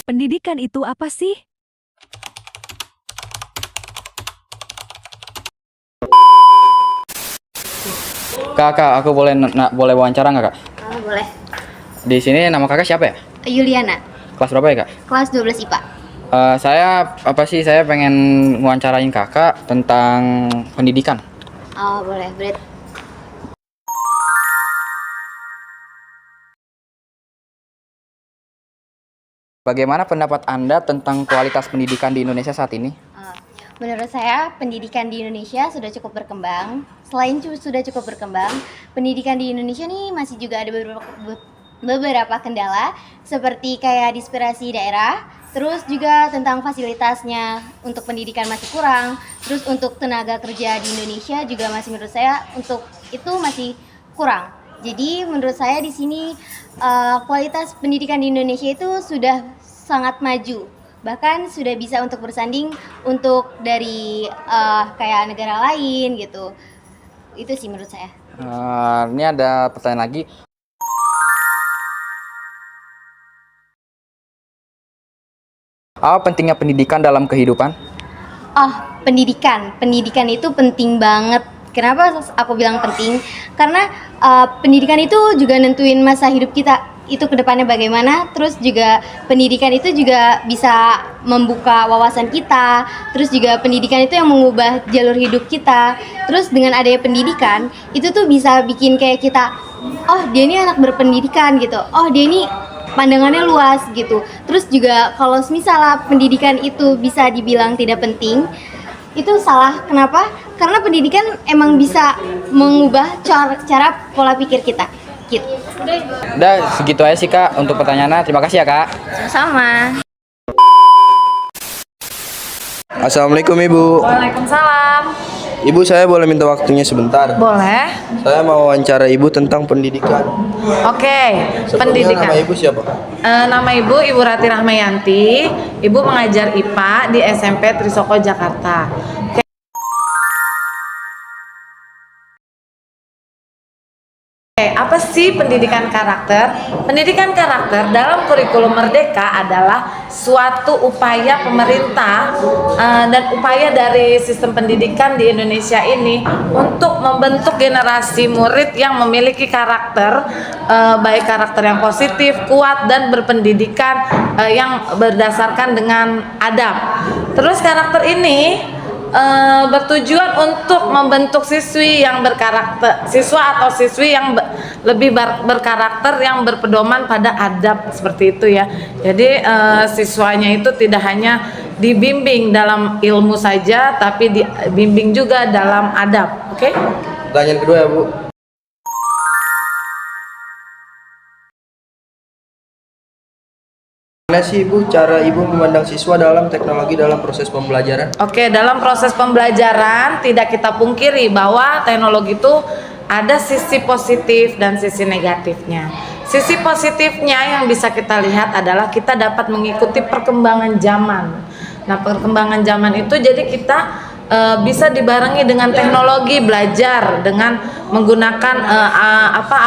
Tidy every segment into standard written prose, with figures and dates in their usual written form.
Pendidikan itu apa sih? Kakak, aku boleh wawancara nggak, Kak? Boleh. Di sini nama kakak siapa ya? Yuliana, Kelas berapa ya, Kak? kelas 12 IPA. Saya pengen wawancarain kakak tentang pendidikan. Oh, boleh. Bagaimana pendapat Anda tentang kualitas pendidikan di Indonesia saat ini? Menurut saya, pendidikan di Indonesia sudah cukup berkembang. Selain sudah cukup berkembang, pendidikan di Indonesia nih masih juga ada beberapa kendala, seperti kayak dispersi daerah, terus juga tentang fasilitasnya untuk pendidikan masih kurang, terus untuk tenaga kerja di Indonesia juga masih, menurut saya untuk itu masih kurang. Jadi menurut saya di sini kualitas pendidikan di Indonesia itu sudah sangat maju, bahkan sudah bisa untuk bersanding untuk dari kayak negara lain gitu. Itu sih menurut saya. Ini ada pertanyaan lagi. Apa pentingnya pendidikan dalam kehidupan? Pendidikan itu penting banget. Kenapa aku bilang penting? Karena pendidikan itu juga nentuin masa hidup kita itu ke depannya bagaimana. Terus juga pendidikan itu juga bisa membuka wawasan kita. Terus juga pendidikan itu yang mengubah jalur hidup kita. Terus dengan adanya pendidikan itu tuh bisa bikin kayak kita, oh dia ini anak berpendidikan gitu. Oh dia ini pandangannya luas gitu. Terus juga kalau misalnya pendidikan itu bisa dibilang tidak penting, itu salah. Kenapa? Karena pendidikan emang bisa mengubah cara pola pikir kita gitu. Udah segitu aja sih, Kak, untuk pertanyaannya. Terima kasih ya, Kak. Sama. Assalamualaikum Ibu. Waalaikumsalam. Ibu, saya boleh minta waktunya sebentar? Boleh. Saya mau wawancara Ibu tentang pendidikan. Oke, Sebelumnya pendidikan. nama Ibu siapa? Nama Ibu Rati Rahmayanti. Ibu mengajar IPA di SMP Trisoko Jakarta. Apa sih pendidikan karakter? Pendidikan karakter dalam kurikulum Merdeka adalah suatu upaya pemerintah dan upaya dari sistem pendidikan di Indonesia ini untuk membentuk generasi murid yang memiliki karakter, baik karakter yang positif, kuat, dan berpendidikan yang berdasarkan dengan adab. Terus karakter ini bertujuan untuk membentuk siswi yang berkarakter, siswa atau siswi yang lebih berkarakter, yang berpedoman pada adab, seperti itu ya. Jadi siswanya itu tidak hanya dibimbing dalam ilmu saja, tapi dibimbing juga dalam adab. Oke? Pertanyaan kedua ya, Bu. Gimana sih Ibu cara Ibu memandang siswa dalam teknologi dalam proses pembelajaran? Oke, dalam proses pembelajaran tidak kita pungkiri bahwa teknologi itu ada sisi positif dan sisi negatifnya. Sisi positifnya yang bisa kita lihat adalah kita dapat mengikuti perkembangan zaman. Nah, perkembangan zaman itu jadi kita bisa dibarengi dengan teknologi, belajar dengan menggunakan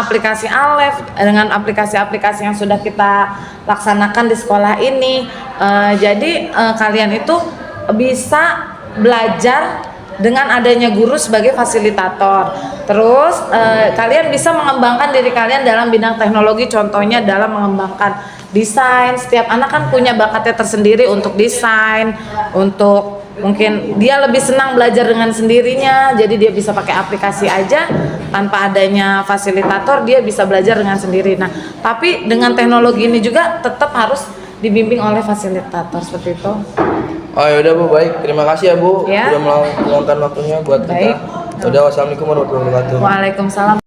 aplikasi Alef, dengan aplikasi-aplikasi yang sudah kita laksanakan di sekolah ini. Jadi kalian itu bisa belajar dengan adanya guru sebagai fasilitator. Terus kalian bisa mengembangkan diri kalian dalam bidang teknologi, contohnya dalam mengembangkan desain. Setiap anak kan punya bakatnya tersendiri untuk desain, untuk mungkin dia lebih senang belajar dengan sendirinya, jadi dia bisa pakai aplikasi aja tanpa adanya fasilitator, dia bisa belajar dengan sendiri. Nah, tapi dengan teknologi ini juga tetap harus dibimbing oleh fasilitator, seperti itu. Oh ya udah Bu, baik. Terima kasih ya Bu, Ya. sudah meluangkan waktunya buat Baik. kita. Udah, wassalamualaikum warahmatullahi wabarakatuh. Waalaikumsalam.